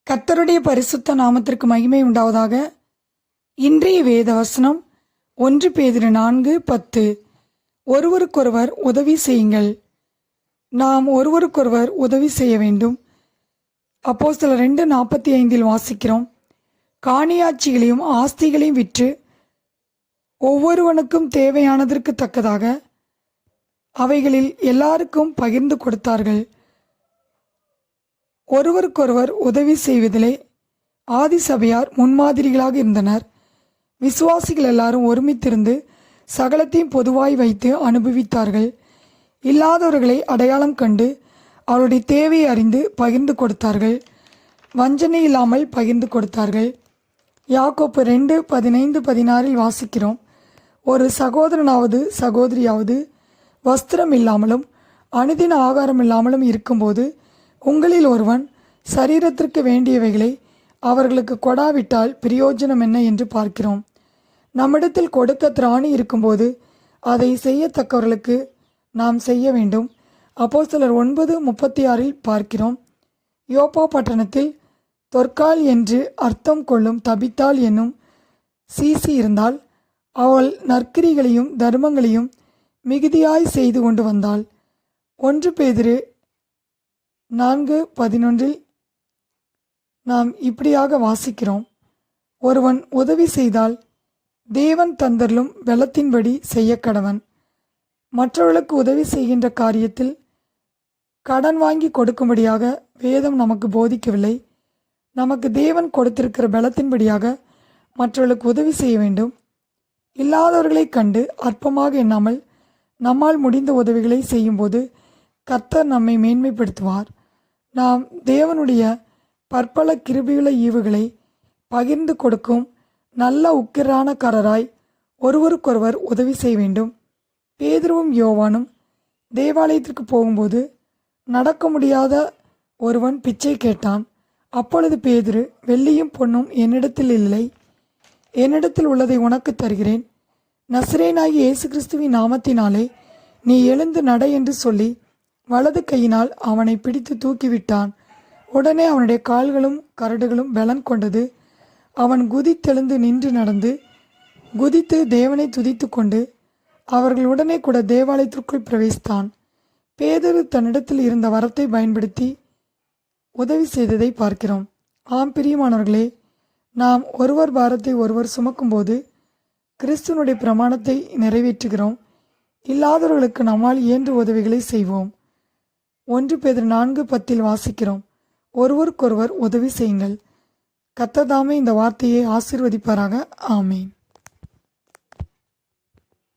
கர்த்தருடைய பரிசுத்த நாமத்திற்கு மகிமை உண்டாவதாக. இன்றைய வேத வசனம் 1 பேதுரு 4:10. ஒருவருக்கொருவர் உதவி செய்யுங்கள். நாம் ஒருவருக்கொருவர் உதவி செய்ய வேண்டும். அப்போஸ்தலர் 2:45 வாசிக்கிறோம். காணியாட்சிகளையும் ஆஸ்திகளையும் விற்று ஒவ்வொருவனுக்கும் தேவையானதற்கு தக்கதாக அவைகளில் எல்லாருக்கும் பகிர்ந்து கொடுத்தார்கள். ஒருவருக்கொருவர் உதவி செய்வதிலே ஆதி சபையார் முன்மாதிரிகளாக இருந்தனர். விசுவாசிகள் எல்லாரும் ஒருமித்திருந்து சகலத்தையும் பொதுவாய் வைத்து அனுபவித்தார்கள். இல்லாதவர்களை அடையாளம் கண்டு அவருடைய தேவையை அறிந்து பகிர்ந்து கொடுத்தார்கள். வஞ்சனை இல்லாமல் பகிர்ந்து கொடுத்தார்கள். யாக்கோப்பு 2:15-16 வாசிக்கிறோம். ஒரு சகோதரனாவது சகோதரியாவது வஸ்திரம் இல்லாமலும் அனுதின ஆகாரம் இல்லாமலும் இருக்கும்போது உங்களில் ஒருவன் சரீரத்திற்கு வேண்டியவைகளை அவர்களுக்கு கொடாவிட்டால் பிரயோஜனம் என்ன என்று பார்க்கிறோம். நம்மிடத்தில் கொடுக்க திராணி இருக்கும்போது அதை செய்யத்தக்கவர்களுக்கு நாம் செய்ய வேண்டும். அப்போஸ்தலர் 9:36 பார்க்கிறோம். யோப்பா பட்டணத்தில் தொற்கால் என்று அர்த்தம் கொள்ளும் தபித்தாள் என்னும் சீசி இருந்தால் அவள் நற்கிரிகளையும் தர்மங்களையும் மிகுதியாய் செய்து கொண்டு வந்தாள். 1 பேதுரு 4:11 நாம் இப்படியாக வாசிக்கிறோம். ஒருவன் உதவி செய்தால் தேவன் தந்தருளும் பலத்தின்படி செய்ய கடவன். மற்றவர்களுக்கு உதவி செய்கின்ற காரியத்தில் கடன் வாங்கி கொடுக்கும்படியாக வேதம் நமக்கு போதிக்கவில்லை. நமக்கு தேவன் கொடுத்திருக்கிற பலத்தின்படியாக மற்றவர்களுக்கு உதவி செய்ய வேண்டும். இல்லாதவர்களை கண்டு அற்பமாக எண்ணாமல் நம்மால் முடிந்த உதவிகளை செய்யும்போது கர்த்தர் நம்மை மேன்மைப்படுத்துவார். நாம் தேவனுடைய பற்பல கிருபையுள்ள ஈவுகளை பகிர்ந்து கொடுக்கும் நல்ல உக்கிரானக்காரராய் ஒருவருக்கொருவர் உதவி செய்ய வேண்டும். பேதுருவும் யோவானும் தேவாலயத்திற்கு போகும்போது நடக்க முடியாத ஒருவன் பிச்சை கேட்டான். அப்பொழுது பேதுரு, வெள்ளியும் பொன்னும் என்னிடத்தில் இல்லை, என்னிடத்தில் உள்ளதை உனக்கு தருகிறேன். நசரேனாகிய இயேசு கிறிஸ்துவின் நாமத்தினாலே நீ எழுந்து நட என்று சொல்லி வலது கையினால் அவனை பிடித்து தூக்கிவிட்டான். உடனே அவனுடைய கால்களும் கரடுகளும் பலன் கொண்டது. அவன் குதித்தெழுந்து நின்று நடந்து குதித்து தேவனை துதித்து கொண்டு அவர்கள் உடனே கூட தேவாலயத்திற்குள் பிரவேசித்தான். பேதுரு தன்னிடத்தில் இருந்த வரத்தை பயன்படுத்தி உதவி செய்ததை பார்க்கிறோம். ஆம் பிரியமானவர்களே, நாம் ஒருவர் பாரத்தை ஒருவர் சுமக்கும்போது கிறிஸ்துவனுடைய பிரமாணத்தை நிறைவேற்றுகிறோம். இல்லாதவர்களுக்கு நம்மால் இயன்ற உதவிகளை செய்வோம். 1 பேதுரு 4:10 வாசிக்கிறோம். ஒருவருக்கொருவர் உதவி செய்யுங்கள். கர்த்தர் தாமே இந்த வார்த்தையை ஆசீர்வதிப்பாராக. ஆமேன்.